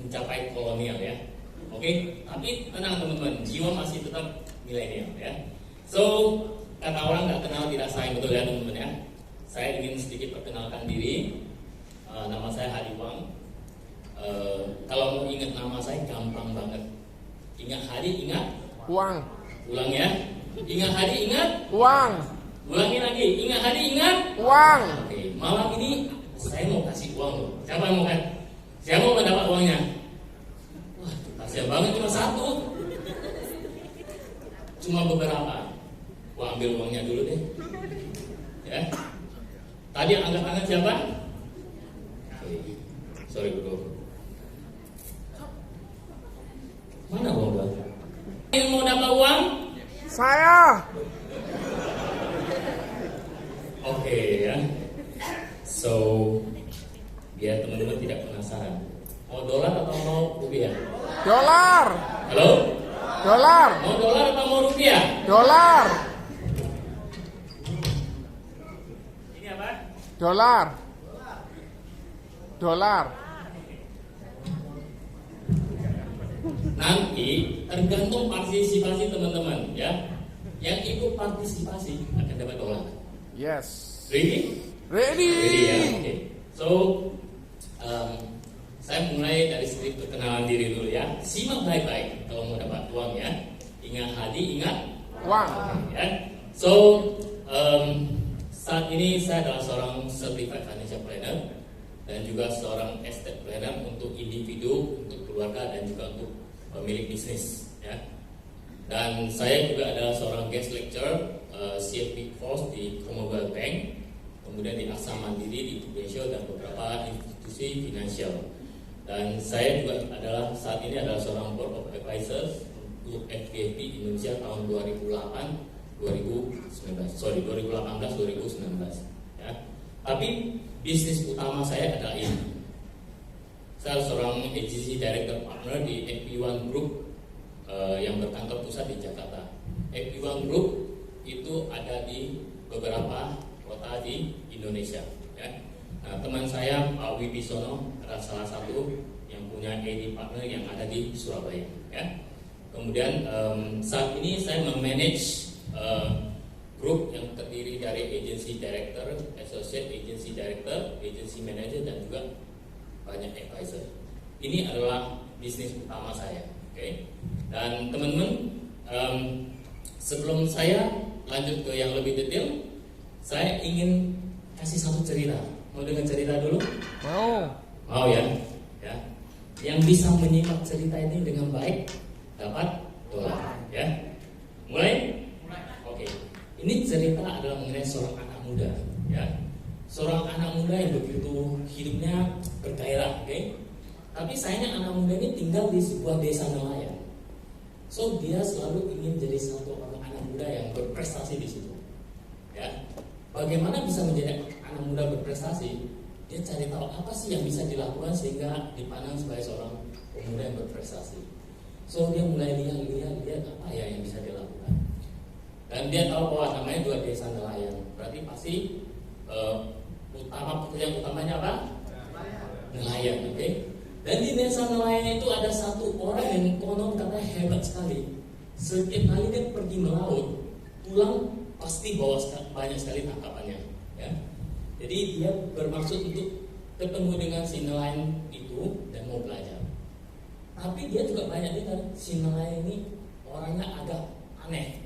mencapai kolonial ya. Oke, tapi tenang teman-teman, jiwa masih tetap milenial ya. So, kata orang nggak kenal tidak sayang, betul ya teman-teman ya. Saya ingin sedikit perkenalkan diri. Nama saya Hadi Wang. Kalau mau ingat nama saya gampang banget. Ingat Hadi, ingat Wang. Ulang ya. Ingat Hadi, ingat Wang. Ulangi lagi. Ingat Hadi, ingat Wang. Oke, malam ini saya mau kasih uang loh. Siapa yang mau kan? Siapa mau mendapat uangnya? Wah, kasihan banget cuma satu. Cuma beberapa. Wah, ambil uangnya dulu deh. Ya. Tadi yang angkat-angkat siapa? Sorry bro. Mana uang gua? Yang mau dapat uang? Saya. Oke ya. So, biar teman-teman tidak penasaran. Mau dolar atau mau rupiah? Dolar. Halo? Dolar. Mau dolar atau mau rupiah? Dolar. Ini apa? Dolar. Dolar. Nanti tergantung partisipasi teman-teman ya. Yang ikut partisipasi akan dapat dolar. Yes. Ready? Ready. Ready ya. Oke. So, saya mulai dari sedikit perkenalan diri dulu ya. Simak baik-baik kalau mau dapat uang ya. Ingat Hadi, ingat Wang. ya. So, saat ini saya adalah seorang certified financial planner dan juga seorang estate planner untuk individu, untuk keluarga dan juga untuk pemilik bisnis ya. Dan saya juga adalah seorang guest lecturer CFP course di Commonwealth Bank, kemudian di Aksa Mandiri di Prudential dan beberapa institusi finansial. Dan saya juga adalah saat ini adalah seorang board of advisors untuk FPFP Indonesia tahun 2018-2019 ya. Tapi bisnis utama saya adalah ini. Saya seorang agency director partner di FP1 Group yang berkantor pusat di Jakarta. FP1 Group itu ada di beberapa kota di Indonesia ya. Nah, teman saya Pak Wibisono adalah salah satu yang punya AD partner yang ada di Surabaya ya. Kemudian saat ini saya memanage grup yang terdiri dari agency director, associate agency director, agency manager dan juga banyak advisor. Ini adalah bisnis utama saya, oke? Dan teman-teman, sebelum saya lanjut ke yang lebih detail, saya ingin kasih satu cerita. Mau dengar cerita dulu? Mau. Mau ya? Ya. Yang bisa menyimak cerita ini dengan baik dapat dolar, ya. Mulai? Oke. Ini cerita adalah mengenai seorang anak muda, ya. Seorang anak muda yang begitu hidupnya bergairah, oke? Tapi sayangnya anak muda ini tinggal di sebuah desa nelayan. So dia selalu ingin jadi satu orang anak muda yang berprestasi di situ, ya. Bagaimana bisa menjadi anak muda berprestasi? Dia cari tahu apa sih yang bisa dilakukan sehingga dipandang sebagai seorang pemuda yang berprestasi. So dia mulai lihat apa ya yang bisa dilakukan. Dan dia tahu bahwa namanya dua desa nelayan, berarti pasti pekerjaan utamanya apa? Nelayan, oke? Dan di desa nelayan itu ada satu orang yang konon katanya hebat sekali. Setiap kali dia pergi melaut, pulang pasti bawa banyak sekali tangkapannya, ya. Jadi dia bermaksud untuk ketemu dengan si nelayan itu dan mau belajar. Tapi dia juga banyak dengar si nelayan ini orangnya agak aneh.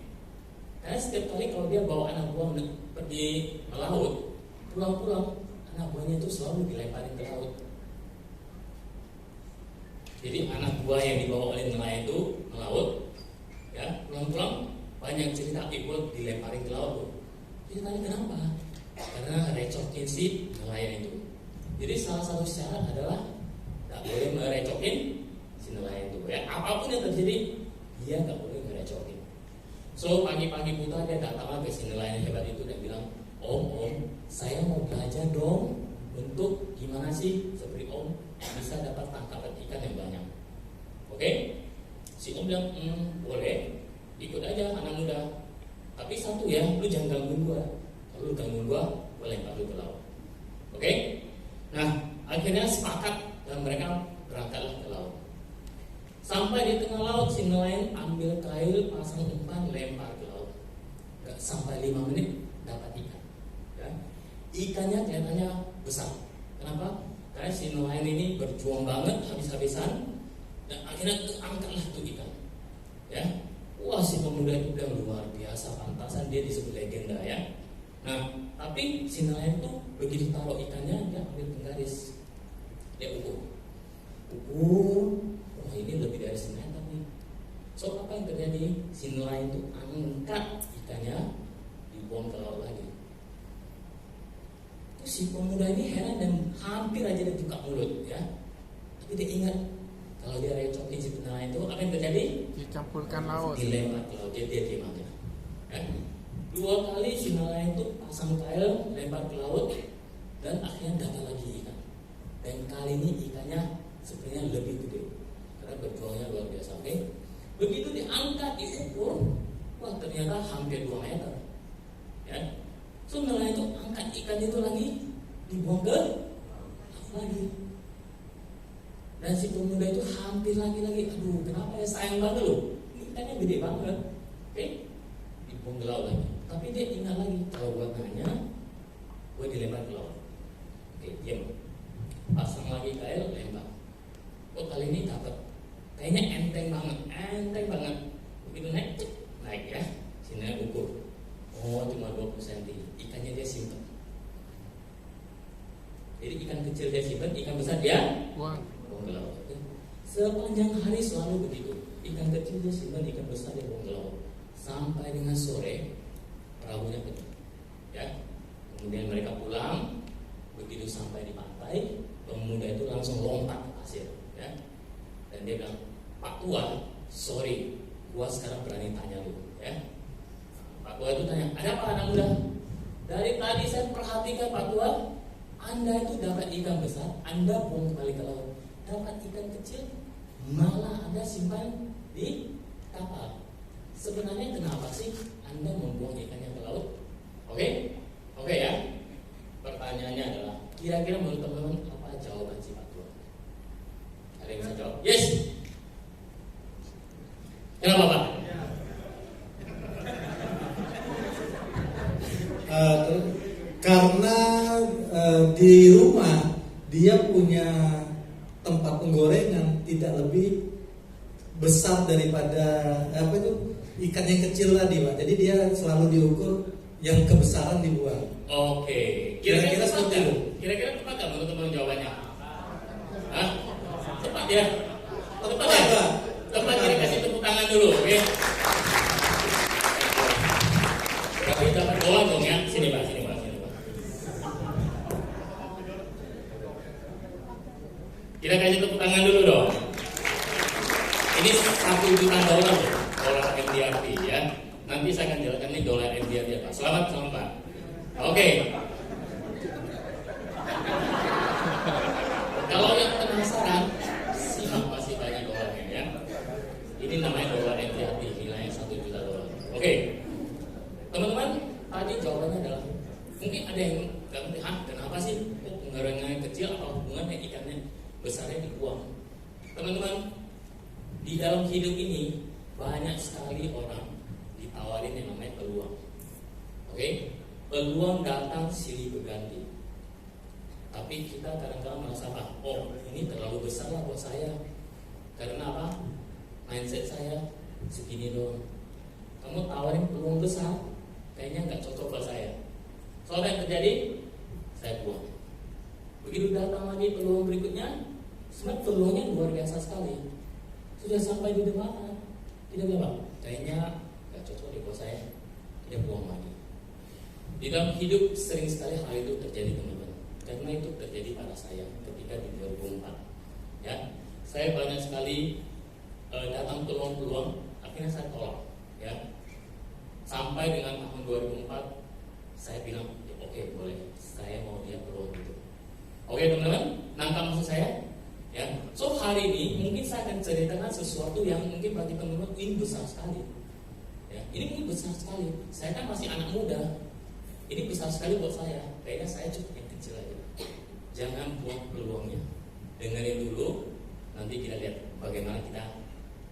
Karena setiap kali kalau dia bawa anak buah pergi melaut, pulang-pulang anak buahnya itu selalu dilemparin ke laut. Jadi anak buah yang dibawa oleh nelayan itu melaut, ya, pulang-pulang banyak cerita ibu dilemparin ke laut. Jadi tanya kenapa? Karena recokin si nelayan itu. Jadi salah satu syarat adalah tak boleh merecokin si nelayan itu. Ya, apapun yang terjadi dia tak boleh merecokin. So pagi-pagi buta dia datang ke si nelayan hebat itu dan bilang, Om, saya mau belajar dong untuk gimana sih seperti Om bisa dapat tangkapan ikan yang banyak. Oke? Si Om bilang, boleh, ikut aja anak muda. Tapi satu ya, lu jangan gangguin gua. Kalau lu gangguin gua lempar lu ke laut. Oke? Nah, akhirnya sepakat dan mereka berangkatlah ke laut. Sampai di tengah laut, si nelayan ambil kail, pasang umpan, lempar ke laut. Gak sampai 5 menit dapat ikan. Ya. Ikannya kelihatannya besar. Kenapa? Karena si nelayan ini berjuang banget habis-habisan dan akhirnya keangkatlah tuh ikan. Ya, wah si pemuda itu udah luar biasa, pantasan dia disebut legenda ya. Nah, tapi si nelayan itu begitu taruh ikannya dia ambil penggaris, dia ukur, wah ini lebih dari semeter nih. So apa yang terjadi? Si nelayan itu angkat ikannya, dibuang ke laut lagi. Terus si pemuda ini heran dan hampir aja dia buka mulut ya. Tapi dia ingat kalau dia recokin si nelayan itu apa yang terjadi? Dicampurkan laut. Dilempar ke laut, dia diam aja. Ya. 2 kali si nelayan itu pasang kail, lempar ke laut dan akhirnya dapat lagi ikan. Dan kali ini ikannya sebenarnya lebih gede karena berjuangnya luar biasa. Oke? Begitu diangkat, diukur, wah ternyata hampir 2 meter. Ya. So nelayan itu angkat ikan itu lagi, dibuang ke lagi. Dan si pemuda itu hampir lagi, aduh kenapa ya, sayang banget loh, ikannya gede banget. Oke, dibuang ke laut lagi. Tapi dia ingat lagi, kalau gue nanya, gue dilempar ke laut. Oke, diam. Pasang lagi kail, lempar. Oh kali ini dapat. Kayaknya enteng banget. Begitu naik ya. Sini ukur. Oh cuma 20 cm. Ikannya dia simpan. Jadi ikan kecil dia simpan, ikan besar dia Buang. buang ke laut. Sepanjang hari selalu begitu. Ikan kecil dia simpan, ikan besar dia buang ke laut. Sampai dengan sore perahunya penuh. Ya. Kemudian mereka pulang. Begitu sampai di pantai, pemuda itu langsung lompat ke pasir. Ya. Dan dia bilang, Pak Tua, sorry, gua sekarang berani tanya lu. Ya. Pak Tua itu tanya, ada apa anak muda? Dari tadi saya perhatikan Pak Tua, Anda itu dapat ikan besar, Anda buang kembali ke laut. Dapat ikan kecil, malah Anda simpan di kapal. Sebenarnya kenapa sih Anda membuang ikannya ke laut? Oke? Oke ya. Pertanyaannya adalah, kira-kira menurut teman-teman apa jawaban si Pak Tua? Ada yang bisa jawab? Yes. Kenapa Pak? Karena di rumah dia punya tempat penggorengan tidak lebih besar daripada apa itu ikan yang kecil tadi Pak. Jadi dia selalu diukur yang kebesaran dibuang. Oke. Kira-kira seperti tepat itu. nggak? Kira-kira tepat nggak menurut teman jawabannya? Hah? Tepat ya? Tepat ya? Pak. Tepat, kita kasih tepuk tangan dulu, oke? Tapi dapat bola dong ya. Sini Pak, sini Pak. Kita kasih tepuk tangan dulu dong. Ini $1 juta dolar MDRT ya. Nanti saya akan jelaskan ini dolar MDRT Pak. Selamat Pak. Oke. Kalau yang penasaran, simak masih banyak dolarnya ya. Ini namanya dolar MDRT, nilainya $1 juta. Oke. Teman-teman, tadi jawabannya adalah mungkin ada yang nggak ngerti, kenapa sih penggorengan kecil apa hubungannya ikannya besarnya dibuang? Teman-teman, di dalam hidup ini banyak sekali orang ditawarin yang namanya peluang. Oke? Peluang datang silih berganti. Tapi kita kadang-kadang merasa apa? Oh, ini terlalu besar lah buat saya. Karena apa? Mindset saya segini doang. Kamu tawarin peluang besar, kayaknya nggak cocok buat saya. Soalnya yang terjadi, saya buang. Begitu datang lagi peluang berikutnya, sebenarnya peluangnya luar biasa sekali. Sudah sampai di depan, tidak apa? Kayaknya nggak cocok di buat saya, tidak buang lagi. Di dalam hidup sering sekali hal itu terjadi teman-teman. Karena itu terjadi pada saya ketika di 2004. Ya, saya banyak sekali datang peluang-peluang, akhirnya saya tolak. Ya, sampai dengan tahun 2004 saya bilang ya, oke, boleh, saya mau dia peluang itu. Oke teman-teman, nangkap maksud saya? Ya, so hari ini mungkin saya akan ceritakan sesuatu yang mungkin bagi teman-teman ini besar sekali. Ya, ini mungkin besar sekali. Saya kan masih anak muda, ini besar sekali buat saya. Kayaknya saya cukup yang kecil aja. Jangan buang peluangnya. Dengerin dulu, nanti kita lihat bagaimana kita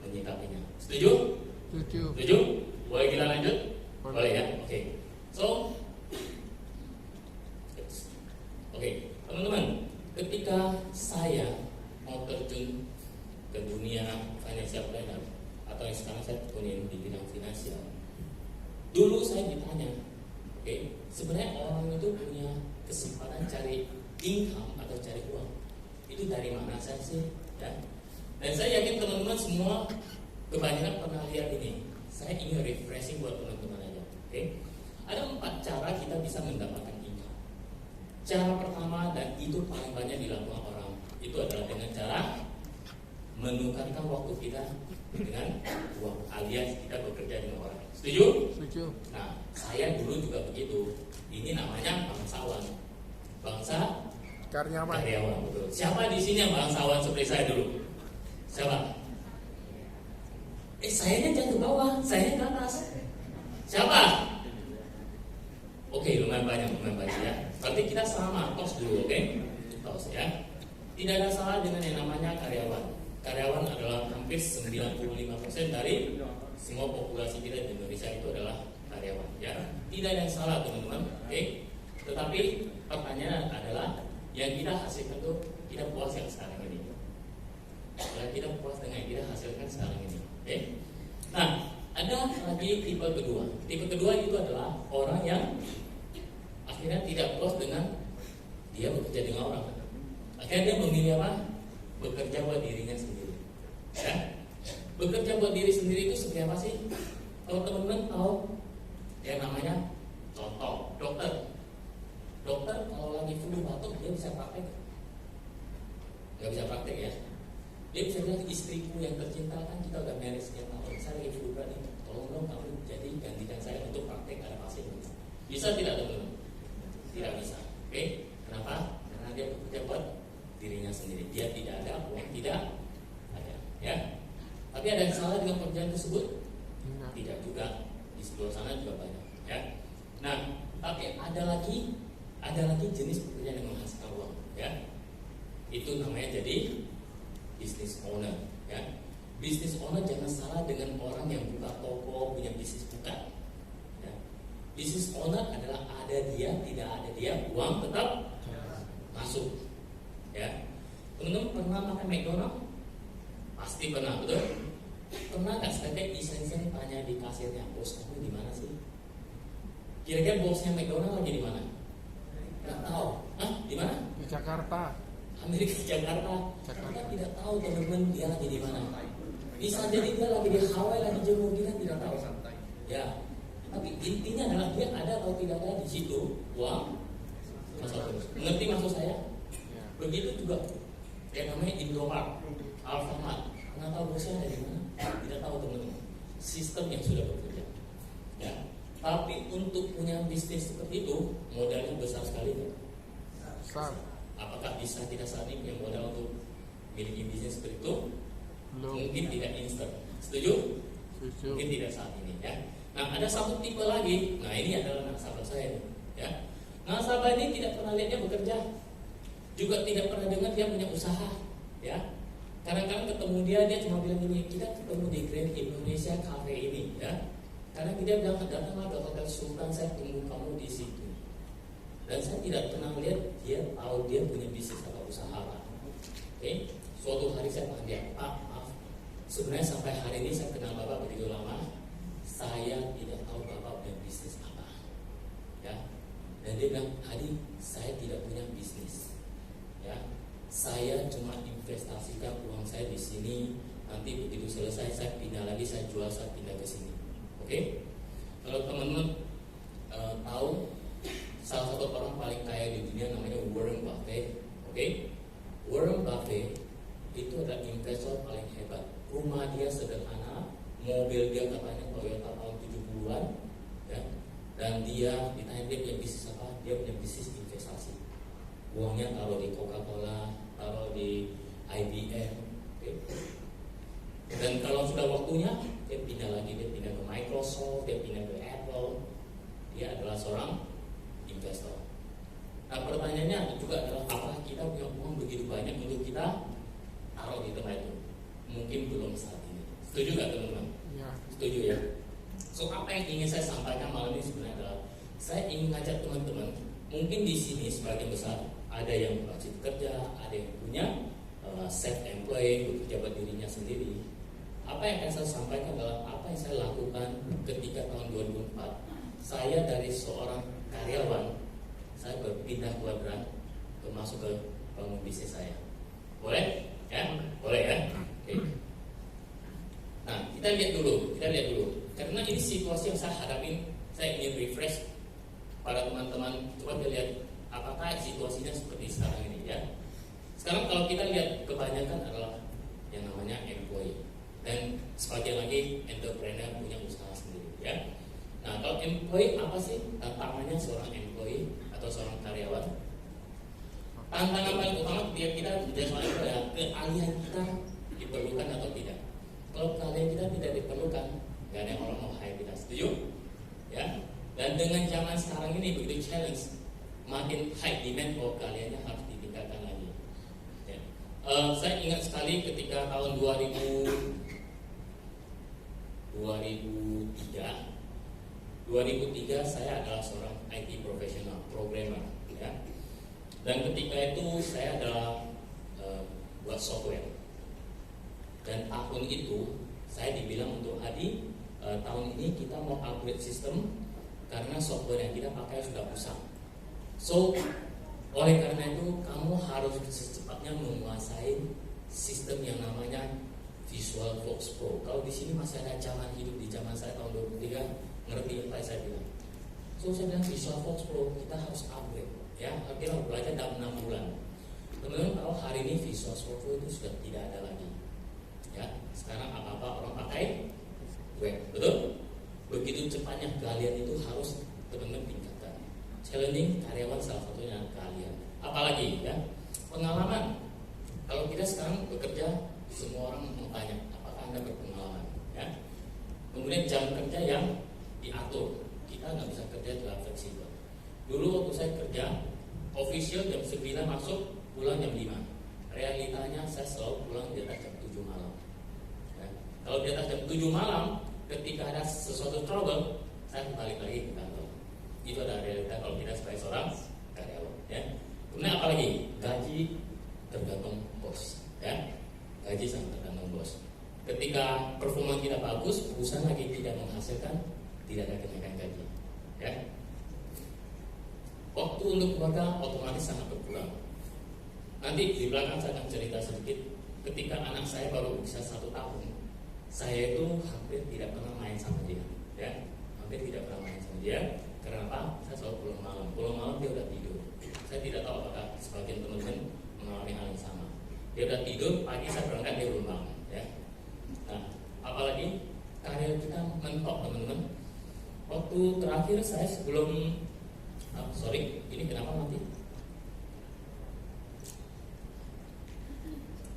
menyikapinya. Setuju? Setuju. Setuju? Boleh kita lanjut? Boleh. Boleh ya? Oke. So, oke, teman-teman, ketika saya mau terjun ke dunia financial planner atau yang sekarang saya tekunin di bidang finansial, dulu saya ditanya, oke, sebenarnya orang itu punya kesempatan cari income atau cari uang, itu dari mana saya sih? Ya. Dan saya yakin teman-teman semua kebanyakan pernah lihat ini. Saya ingin refreshing buat teman-teman aja. Oke, ada 4 cara kita bisa mendapatkan income. Cara pertama dan itu paling banyak dilakukan orang itu adalah dengan cara menukarkan waktu kita dengan uang, alias kita bekerja dengan orang. Setuju? Setuju. Nah, saya dulu juga begitu. Ini namanya bangsawan. Bangsa Karyawan. karyawan, betul. Siapa di sini yang bangsawan seperti saya dulu? Siapa? Sayanya jangan ke bawah, saya ke atas. Siapa? Oke, lumayan banyak ya. Berarti kita sama, tos dulu, oke? Tos ya. Tidak ada salah dengan yang namanya karyawan. Karyawan adalah hampir 95% dari semua populasi kita di Indonesia itu adalah karyawan, ya. Tidak ada yang salah, teman-teman, oke? Tetapi pertanyaan adalah yang kita hasilkan itu kita puas yang sekarang ini. Kalau kita puas dengan yang kita hasilkan sekarang ini, oke? Nah, ada lagi tipe kedua. Tipe kedua itu adalah orang yang akhirnya tidak puas dengan dia bekerja dengan orang. Akhirnya dia memilih apa? Bekerja buat dirinya sendiri. Ya? Bekerja buat diri sendiri itu seperti apa sih? Kalau teman-teman tahu yang namanya contoh dokter. Dokter kalau lagi flu batuk dia bisa praktek? Nggak bisa praktek ya? Dia bisa bilang, istriku yang tercinta, kan kita udah married sekian tahun, saya lagi flu berat nih, tolong dong kamu jadi gantikan saya untuk praktek ada pasien. Bisa tidak teman-teman? Tidak bisa. Oke? Kenapa? Karena dia bekerja buat dirinya sendiri. Dia tidak ada, uang tidak ada. Ya. Tapi ada yang salah dengan pekerjaan tersebut? Tidak juga. Di sebelah sana juga banyak. Ya. Nah, tapi ada lagi jenis pekerjaan yang menghasilkan uang. Ya. Itu namanya jadi business owner. Ya. Business owner jangan salah dengan orang yang buka toko, punya bisnis, bukan. Ya. Business owner adalah ada dia, tidak ada dia, uang tetap masuk. Ya, teman-teman pernah makan McDonald? Pasti pernah, betul? Pernah nggak sekali iseng-iseng tanya di kasirnya, bos kamu di mana sih? Kira-kira bosnya McDonald lagi di mana? Nggak tahu. Hah? Di mana? Di Jakarta. Amerika, Jakarta. Kita tidak tahu teman-teman dia lagi di mana. Bisa jadi dia lagi di Hawaii, lagi jemur, kita tidak tahu. Ya, tapi intinya adalah dia ada atau tidak ada di situ uang masuk. Mengerti maksud saya? Begitu juga yang namanya Indomaret, Alfamart, nggak tahu bosnya ada di mana, tidak tahu teman-teman. Sistem yang sudah bekerja. Ya. Tapi untuk punya bisnis seperti itu modalnya besar sekali. Besar. Apakah bisa kita saat ini punya modal untuk memiliki bisnis seperti itu? Belum. Mungkin tidak instan. Setuju? Setuju. Mungkin tidak saat ini. Ya. Nah, ada satu tipe lagi. Nah, ini adalah nasabah saya. Ya. Nasabah ini tidak pernah lihat dia bekerja. Juga tidak pernah dengar dia punya usaha, ya. Kadang-kadang ketemu dia cuma bilang gini, kita ketemu di Grand Indonesia Cafe ini, ya. Karena dia bilang datanglah ke Hotel Sultan, saya tunggu kamu di situ. Dan saya tidak pernah lihat dia tahu dia punya bisnis atau usaha apa. Oke, suatu hari saya tanya dia, Pak, maaf, sebenarnya sampai hari ini saya kenal Bapak begitu lama, saya tidak tahu Bapak punya bisnis apa, ya. Dan dia bilang, Hadi, saya tidak punya bisnis. Ya, saya cuma investasikan uang saya di sini. Nanti begitu selesai saya pindah lagi, saya jual, saya pindah ke sini. Oke? Kalau teman-teman tahu salah satu orang paling kaya di dunia namanya Warren Buffett. Oke? Warren Buffett itu adalah investor paling hebat. Rumah dia sederhana, mobil dia katanya Toyota tahun 70-an, ya. Dan dia ditanya dia punya bisnis apa? Dia punya bisnis investasi. Uangnya taruh di Coca-Cola, taruh di IBM, okay. Dan kalau sudah waktunya, dia pindah lagi, dia pindah ke Microsoft, dia pindah ke Apple. Dia adalah seorang investor. Nah, pertanyaannya juga adalah apakah kita punya uang begitu banyak untuk kita taruh di tempat itu? Mungkin belum saat ini. Setuju nggak teman-teman? Ya. Setuju ya. So apa yang ingin saya sampaikan malam ini sebenarnya adalah saya ingin ngajak teman-teman, mungkin di sini sebagian besar ada yang wajib kerja, ada yang punya self employed, bekerja buat dirinya sendiri. Apa yang akan saya sampaikan adalah apa yang saya lakukan ketika tahun 2004. Saya dari seorang karyawan, saya berpindah kuadran masuk ke bangun bisnis saya. Boleh? Ya? Boleh ya? Oke. Nah, kita lihat dulu. Karena ini situasi yang saya hadapin, saya ingin refresh para teman-teman. Coba kita lihat apakah situasinya seperti sekarang ini ya. Sekarang kalau kita lihat kebanyakan adalah yang namanya employee, dan sebagian lagi entrepreneur punya usaha sendiri ya. Nah, kalau employee apa sih tantangannya seorang employee atau seorang karyawan? Tantangan paling utama dia kita menjadi seorang adalah keahlian kita diperlukan atau tidak. Kalau keahlian kita tidak diperlukan, gak ada orang mau hire kita. Setuju? Ya. Dan dengan zaman sekarang ini begitu challenge, makin high demand bahwa keahliannya harus ditingkatkan lagi. Ya. Saya ingat sekali ketika tahun 2003 saya adalah seorang IT profesional, programmer ya. Dan ketika itu saya adalah buat software. Dan tahun itu saya dibilang untuk Adi, tahun ini kita mau upgrade sistem karena software yang kita pakai sudah usang. So oleh karena itu kamu harus secepatnya menguasai sistem yang namanya VisualFox Pro. Kalau di sini masih ada zaman hidup di zaman saya tahun 2003, ngerti apa yang saya bilang. So saya bilang VisualFox Pro kita harus upgrade. Ya, kita belajar dalam 6 bulan. Teman-teman tahu hari ini VisualFox Pro itu sudah tidak ada lagi. Ya, sekarang apa-apa orang pakai web, betul? Begitu cepatnya keahlian itu harus teman-teman tingkatkan. Challenging karyawan salah satunya kalian. Apalagi ya, pengalaman. Kalau kita sekarang bekerja, semua orang mau tanya, apakah Anda berpengalaman? Ya. Kemudian jam kerja yang diatur, kita nggak bisa kerja dengan fleksibel. Dulu waktu saya kerja, official jam 9 masuk, pulang jam 5. Realitanya saya selalu pulang di atas jam 7 malam. Ya. Kalau di atas jam 7 malam, ketika ada sesuatu trouble, saya balik lagi ke kantor. Itu adalah realita kalau kita sebagai seorang karyawan. Ya. Kemudian apalagi? Gaji tergantung bos. Ya. Gaji sangat tergantung bos. Ketika performa kita bagus, perusahaan lagi tidak menghasilkan, tidak ada kenaikan gaji. Ya. Waktu untuk keluarga otomatis sangat berkurang. Nanti di belakang saya akan cerita sedikit. Ketika anak saya baru bisa 1 tahun, saya itu hampir tidak pernah main sama dia. Ya, hampir tidak pernah main sama dia. Kenapa? Saya selalu pulang malam. Pulang malam dia udah tidur. Saya tidak tahu apakah sebagian teman-teman mengalami hal yang sama. Dia udah tidur, pagi saya berangkat dia belum bangun. Ya. Nah, apalagi karir kita mentok teman-teman. Waktu terakhir saya sebelum ini kenapa mati?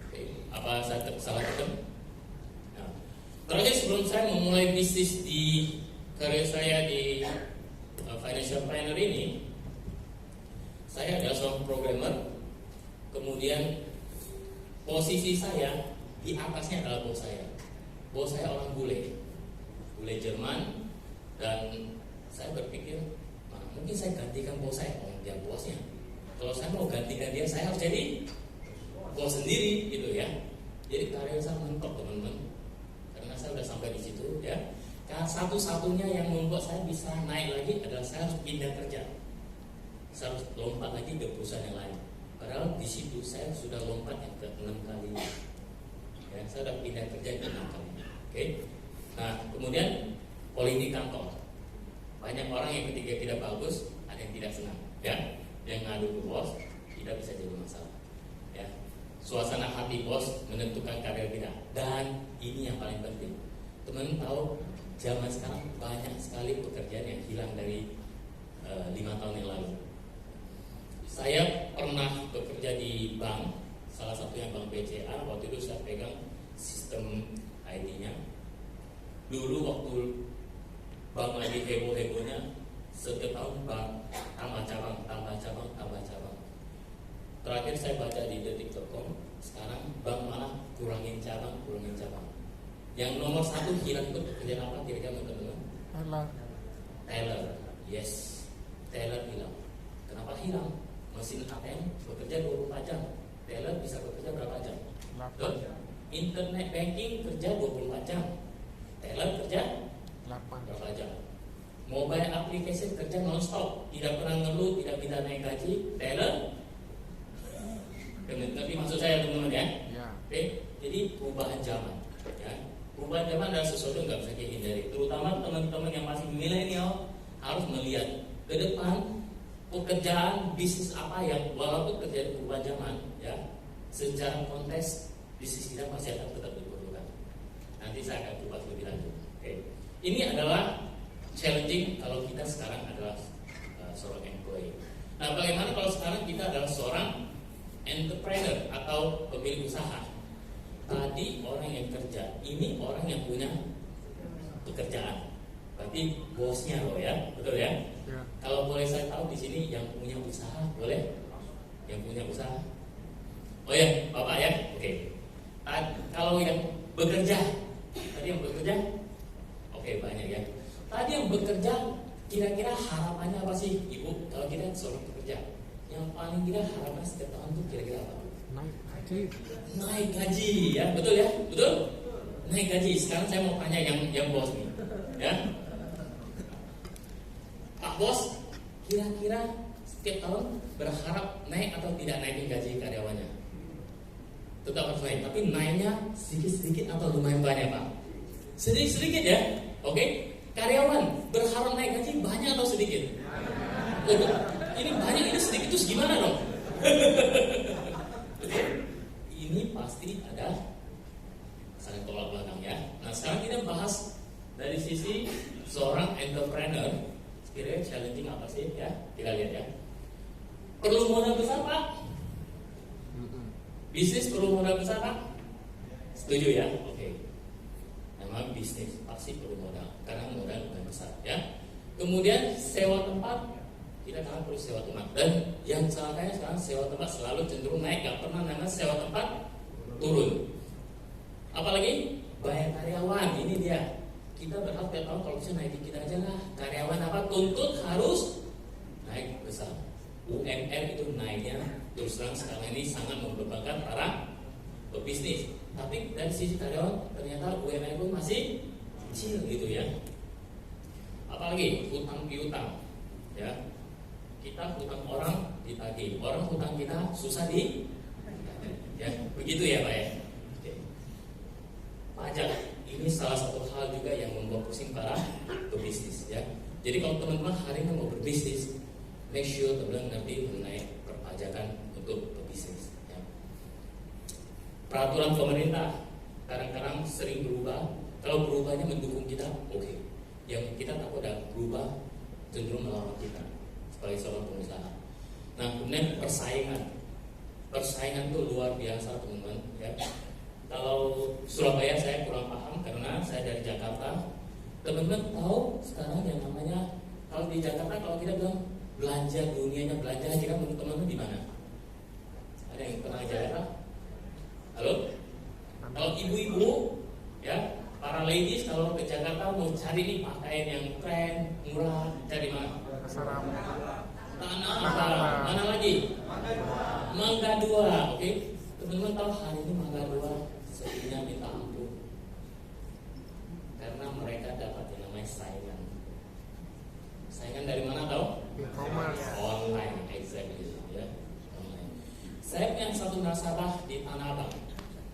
Oke, apa saya salah tekan? Nah, terakhir sebelum saya memulai bisnis di karir saya di financial planner ini, saya adalah seorang programmer. Kemudian posisi saya di atasnya adalah bos saya. Bos saya orang bule Jerman, dan saya berpikir mungkin saya gantikan bos saya, dia bosnya. Kalau saya mau gantikan dia, saya harus jadi bos sendiri, gitu ya. Jadi karir saya mentok teman-teman, karena saya sudah sampai di situ, ya. Karena satu-satunya yang membuat saya bisa naik lagi adalah saya harus pindah kerja. Saya harus lompat lagi ke perusahaan yang lain. Padahal di situ saya sudah lompat yang ke-6 kalinya. Ya, saya sudah pindah kerja ke 6 kalinya. Oke. Nah, kemudian politik kantor. Banyak orang yang ketika tidak bagus, ada yang tidak senang, ya. Yang ngadu ke bos, tidak bisa jadi masalah, ya. Suasana hati bos menentukan karir kita. Dan ini yang paling penting, teman-teman tahu zaman sekarang banyak sekali pekerjaan yang hilang dari 5 tahun yang lalu. Saya pernah bekerja di bank, salah satunya bank BCA. Waktu itu saya pegang sistem IT-nya. Dulu waktu bank lagi heboh-hebohnya, setiap tahun bank tambah cabang. Terakhir saya baca di detik.com, sekarang bank malah kurangin cabang. Yang nomor 1 hilang itu pekerjaan apa kira-kira teman-teman? Alah. Teller. Yes, teller hilang. Kenapa hilang? Mesin ATM bekerja 24 jam. Teller bisa bekerja berapa jam? 8. Internet banking kerja 24 jam. Teller kerja 8. berapa jam? Mobile application kerja non-stop, tidak pernah ngeluh, tidak minta naik gaji. Teller, ngerti maksud saya teman-teman ya? Ya. Oke, jadi perubahan zaman. Ya. Perubahan zaman adalah sesuatu yang nggak bisa dihindari. Terutama teman-teman yang masih milenial harus melihat ke depan pekerjaan bisnis apa yang walaupun terjadi perubahan zaman, ya, secara konteks bisnis kita masih akan tetap diperlukan. Nanti saya akan kupas lebih lanjut. Oke, ini adalah challenging kalau kita sekarang adalah seorang employee. Nah, bagaimana kalau sekarang kita adalah seorang entrepreneur atau pemilik usaha? Tadi orang yang kerja, ini orang yang punya pekerjaan. Berarti bosnya loh ya, betul ya? Ya. Kalau boleh saya tahu di sini yang punya usaha, boleh? Yang punya usaha? Oh ya, Bapak ya, oke. Kalau yang bekerja, tadi yang bekerja, oke banyak ya. Tadi yang bekerja, kira-kira harapannya apa sih, Ibu? Kalau kita seorang pekerja, yang paling kita harapan setiap tahun itu kira-kira apa? Naik gaji. Naik gaji, ya betul ya, betul? Naik gaji. Sekarang saya mau tanya yang bos nih, ya. Pak Bos, kira-kira setiap tahun berharap naik atau tidak naikin gaji karyawannya? Tetap harus naik, tapi naiknya sedikit-sedikit atau lumayan banyak Pak? Sedikit-sedikit ya, oke? Karyawan berharap naik gaji banyak atau sedikit? Oh, ini banyak, ini sedikit, terus gimana dong? Ini pasti ada saling tolak belakang ya. Nah sekarang kita bahas dari sisi seorang entrepreneur. Kira-kira challenging apa sih ya? Kita lihat ya. Perlu modal besar Pak? Bisnis perlu modal besar Pak? Setuju ya? Oke. Memang bisnis pasti perlu modal karena modal lebih besar ya. Kemudian sewa tempat, kita kan perlu sewa tempat. Dan yang celakanya sekarang sewa tempat selalu cenderung naik, gak pernah namanya sewa tempat turun. Apalagi bayar karyawan, ini dia. Kita berhak tiap tahun kalau bisa naikin kita aja lah. Karyawan apa tuntut harus naik besar. UMR itu naiknya terus terang sekarang ini sangat membebankan para pebisnis. Tapi dari sisi karyawan ternyata UMR pun masih kecil gitu ya. Apalagi hutang piutang, ya. Kita hutang orang ditagih, orang hutang kita susah ya begitu ya Pak ya. Oke. Pajak ini salah satu hal juga yang membuat pusing para pebisnis ya. Jadi kalau teman-teman hari ini mau berbisnis, make sure teman-teman nanti mengenai perpajakan untuk pebisnis ya. Peraturan pemerintah kadang-kadang sering berubah. Kalau berubahnya mendukung kita, oke. Yang kita takut ada berubah cenderung melawan kita sebagai seorang pengusaha. Nah kemudian persaingan itu luar biasa teman-teman ya. Kalau Surabaya saya kurang paham karena saya dari Jakarta. Teman-teman tahu sekarang yang namanya kalau di Jakarta kalau kita bilang belanja dunianya belanja kira menurut teman-teman di mana? Ada yang pernah ke Jakarta? Halo? Kalau ibu-ibu ya para ladies kalau ke Jakarta mau cari nih pakaian yang keren, murah, cari mana? Asrama. Tanah Abang. Mana lagi? Mangga 2, oke? Teman-teman tahu hari ini Mangga 2 sebenarnya minta ampun karena mereka dapat yang namanya saingan. Saingan dari mana tahu? E-commerce. Online, exactly ya. Online. Saya punya satu nasabah di Tanah Abang.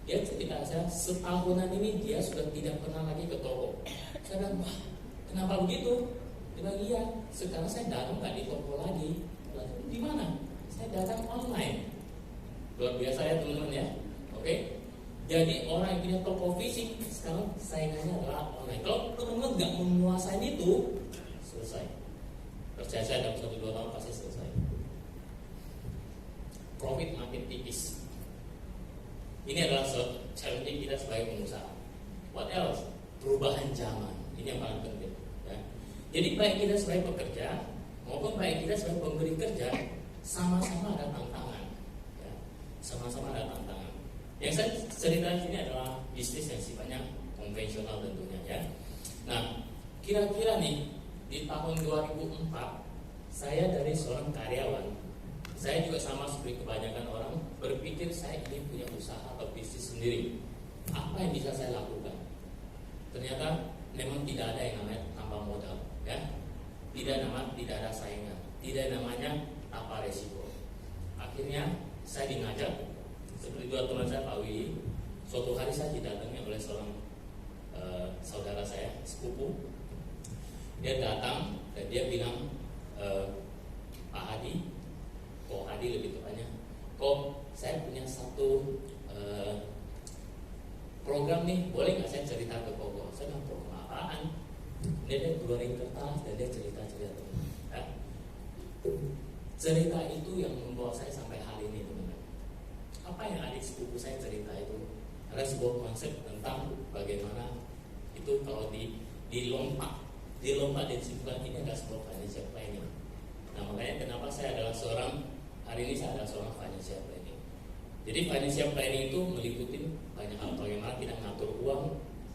Dia cerita saya setahunan ini dia sudah tidak pernah lagi ke toko. Saya bilang, wah, kenapa begitu? Dia bilang, iya, sekarang saya dagang nggak di toko lagi. Lalu di mana? Saya dagang online. Luar biasa ya teman-teman ya. Oke. Jadi orang yang punya toko fisik sekarang saingannya adalah online. Kalau teman-teman nggak menguasai itu, selesai. Percaya saya dalam 1-2 tahun pasti selesai. Profit makin tipis. Ini adalah challenge kita sebagai pengusaha. What else? Perubahan zaman. Ini yang paling penting. Ya. Jadi baik kita sebagai pekerja maupun baik kita sebagai pemberi kerja sama-sama ada tantangan. Sama-sama ada tantangan. Yang saya cerita di sini adalah bisnis yang sifatnya konvensional tentunya ya. Nah, kira-kira nih di tahun 2004 saya dari seorang karyawan, saya juga sama seperti kebanyakan orang berpikir saya ingin punya usaha atau bisnis sendiri. Apa yang bisa saya lakukan? Ternyata memang tidak ada yang namanya tanpa modal, ya. Tidak ada saingan, tidak namanya tanpa resiko. Akhirnya saya diajak, seperti dua teman saya Pak Willy, suatu hari saya didatangi oleh seorang saudara saya, sepupu. Dia datang dan dia bilang, Pak Hadi, Ko Hadi lebih tepatnya, Ko, saya punya satu program nih, boleh nggak saya cerita ke Koko? Saya bilang, program apaan? Dia keluarin kertas dan dia cerita-cerita. Ya. Cerita itu yang membawa saya sampai hari ini, teman-teman. Apa yang adik sepupu saya cerita itu ada sebuah konsep tentang bagaimana itu kalau dilompat dan simpulan ini adalah sebuah financial planning. Nah, makanya kenapa saya adalah hari ini saya adalah seorang financial planning. Jadi financial planning itu meliputi banyak hal, bagaimana kita mengatur uang,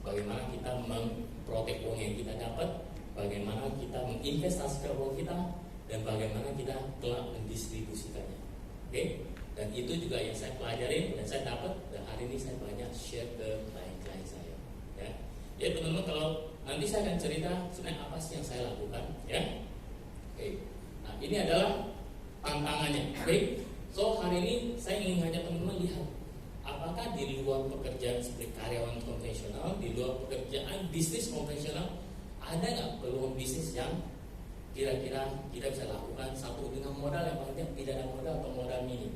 bagaimana kita memprotek uang yang kita dapat, bagaimana kita menginvestasikan uang kita, dan bagaimana kita telah mendistribusikannya. Oke? Dan itu juga yang saya pelajari dan saya dapat, dan hari ini saya banyak share ke klien-klien saya. Ya, ya teman-teman, kalau nanti saya akan cerita sebenarnya apa sih yang saya lakukan, ya. Oke. Nah, ini adalah tantangannya. Oke. So hari ini saya ingin ngajak teman-teman lihat apakah di luar pekerjaan seperti karyawan konvensional, di luar pekerjaan bisnis konvensional, ada nggak peluang bisnis yang kira-kira kita bisa lakukan satu dengan modal yang paling tidak ada modal atau modal minim.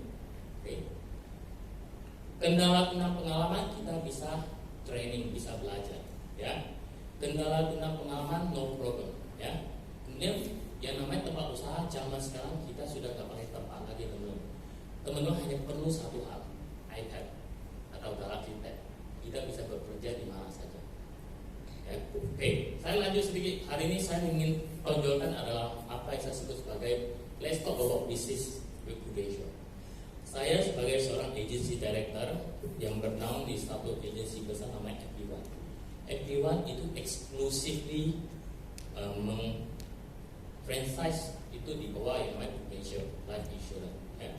Oke. Kendala tentang pengalaman kita bisa training, bisa belajar, ya. Kendala tentang pengalaman no problem, ya. Kemudian yang namanya tempat usaha zaman sekarang kita sudah nggak pakai tempat lagi, teman-teman. Teman-teman hanya perlu satu hal, iPad atau Galaxy Tab. Kita bisa bekerja di mana saja. Ya. Oke, saya lanjut sedikit. Hari ini saya ingin tonjolkan adalah apa yang saya sebut sebagai Let's Talk About Business Incubation. Saya sebagai seorang agency director yang bernaung di satu agency besar namanya FP1. FP1 itu exclusively franchise itu di bawah yang namanya Prudential Life Insurance. Ya.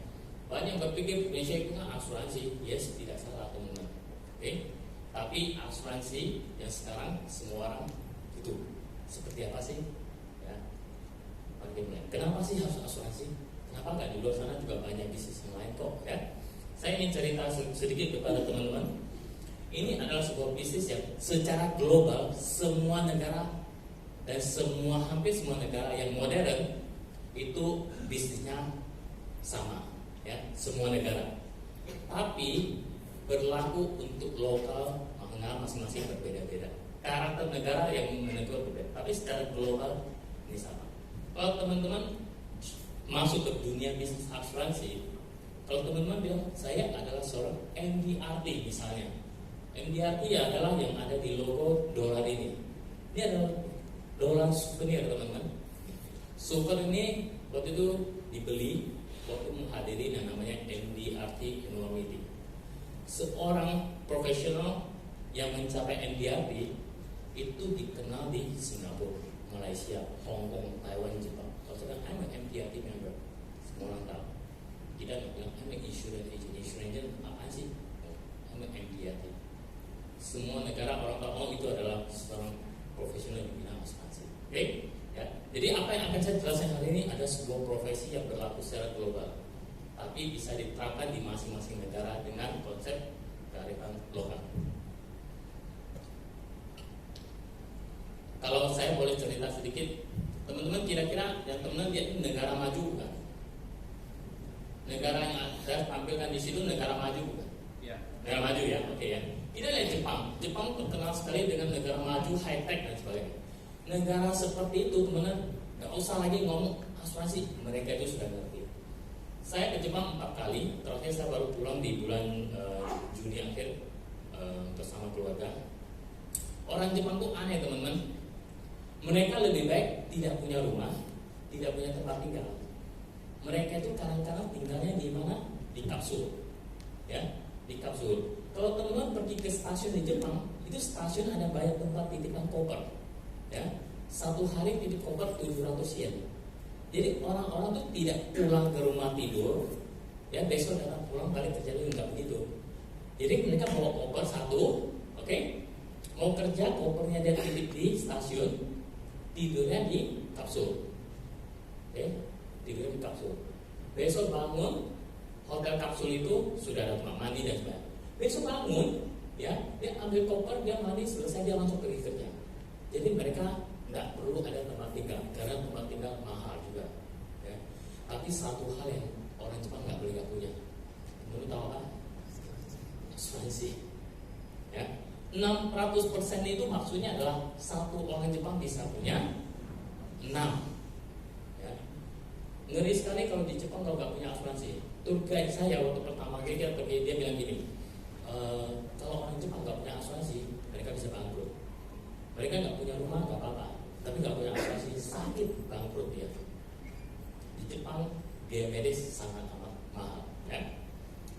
Banyak yang berpikir Prudential itu kan asuransi, yes, tidak salah teman-teman. Oke, tapi asuransi yang sekarang semua orang itu seperti apa sih? Ya, bagaimana? Kenapa sih harus asuransi? Kenapa nggak di luar sana juga banyak bisnis yang lain kok? Ya, saya ingin cerita sedikit kepada teman-teman. Ini adalah sebuah bisnis yang secara global semua negara dan hampir semua negara yang modern itu bisnisnya sama, ya, semua negara. Tapi berlaku untuk lokal masing-masing berbeda-beda. Karakter negara yang menentukan berbeda. Tapi secara global ini sama. Kalau teman-teman masuk ke dunia bisnis asuransi, kalau teman-teman bilang saya adalah seorang MDRT misalnya, MDRT adalah yang ada di logo dolar ini. Ini adalah dolar souvenir, teman-teman. Souvenir ini waktu itu dibeli waktu menghadiri yang namanya MDRT Annual Meeting. Seorang profesional yang mencapai MDRT itu dikenal di Singapura, Malaysia, Hong Kong, Taiwan, Jepang. Kalau saya bilang, I'm an MDRT member, semua orang tahu. Kita bilang, I'm an insurance agent. Insurance agent apa sih? I'm an MDRT. Semua negara orang tahu, oh itu adalah seorang profesional di bidang asuransi. Oke? Ya. Jadi apa yang akan saya jelaskan hari ini ada sebuah profesi yang berlaku secara global, tapi bisa diterapkan di masing-masing negara dengan konsep kearifan lokal. Kalau saya boleh cerita sedikit, teman-teman kira-kira yang teman-teman lihat ini negara maju bukan? Negara yang saya tampilkan di situ negara maju bukan? Ya. Negara maju ya, oke ya. Ini adalah Jepang. Jepang terkenal sekali dengan negara maju, high tech dan sebagainya. Negara seperti itu teman-teman nggak usah lagi ngomong asuransi, mereka itu sudah ngerti. Saya ke Jepang 4 kali, terakhir saya baru pulang di bulan Juni akhir bersama keluarga. Orang Jepang tuh aneh teman-teman. Mereka lebih baik tidak punya rumah, tidak punya tempat tinggal. Mereka itu kadang-kadang tinggalnya di mana? Di kapsul, ya, di kapsul. Kalau teman-teman pergi ke stasiun di Jepang, itu stasiun ada banyak tempat titipan koper, ya. Satu hari titip koper 700 yen. Jadi orang-orang tuh tidak pulang ke rumah tidur, ya besok datang pulang balik kerja lagi, nggak begitu. Jadi mereka bawa koper satu, oke, mau kerja kopernya dia titip di stasiun, tidurnya di kapsul, oke, tidurnya di kapsul. Besok bangun, hotel kapsul itu sudah ada tempat mandi dan sebagainya. Besok bangun, ya dia ambil koper, dia mandi, selesai dia langsung pergi kerja. Jadi mereka nggak perlu ada tempat tinggal karena tempat tinggal mahal juga, ya. Tapi satu hal yang orang Jepang nggak boleh nggak punya, menurut tahu apa? Asuransi, ya. 600% itu maksudnya adalah satu orang Jepang bisa punya 6, ya. Ngeri sekali kalau di Jepang kalau nggak punya asuransi. Tour guide saya waktu pertama kali dia pergi, dia bilang gini, kalau orang Jepang nggak punya asuransi, mereka bisa bangkrut. Mereka nggak punya rumah nggak apa-apa, tapi nggak punya asuransi sakit bangkrut dia. Di Jepang biaya medis sangat amat mahal, ya.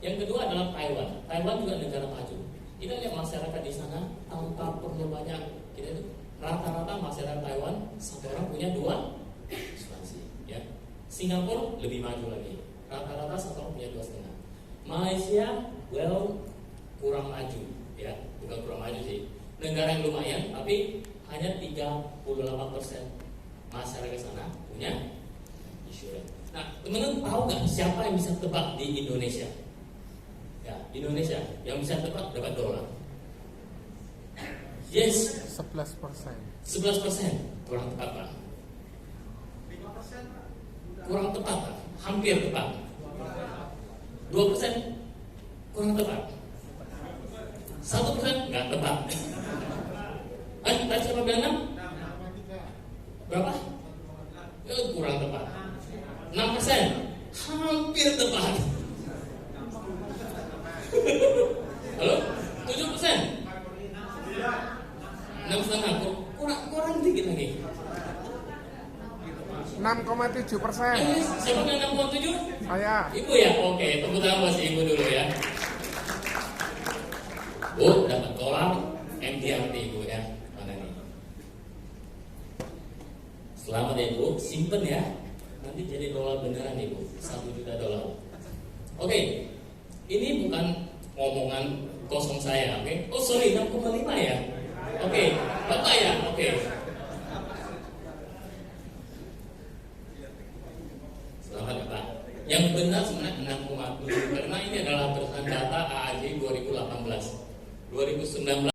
Yang kedua adalah Taiwan. Taiwan juga negara maju. Kita lihat masyarakat di sana tanpa perlu banyak. Kita itu rata-rata masyarakat Taiwan satu orang punya 2 asuransi, ya. Singapura lebih maju lagi. Rata-rata satu orang punya 2,5. Malaysia, kurang maju, ya, bukan kurang maju sih. Negara yang lumayan, tapi hanya 38% masyarakat sana punya insurance. Nah, teman-teman tahu nggak siapa yang bisa tebak di Indonesia? Ya, Indonesia yang bisa tebak dapat dolar. Yes, 11%. 11%. Kurang tepat, Pak. Kurang tepat, Pak. Hampir tepat. 2% kurang tepat. 1% nggak tepat. Tadi siapa bilang 6? Berapa? Kurang tepat. 6%. Hampir tepat. Halo? 7%? 6,5. Kurang dikit lagi. 6,7%. Siapa yang 6,7? Saya. Ibu ya? Oke, tepuk tangan buat si ibu dulu ya. Bu, dapat dolar MDRT ibu ya. Mana nih? Selamat ya ibu, simpen ya. Nanti jadi dolar beneran ibu, 1 juta dolar. Oke, ini bukan ngomongan kosong saya, oke? Oh sorry, 6,5 ya? Oke, Bapak ya? Oke. Selamat ya Pak. Yang benar sebenarnya 6,7 karena ini adalah berdasarkan data AAJ 2018. 2019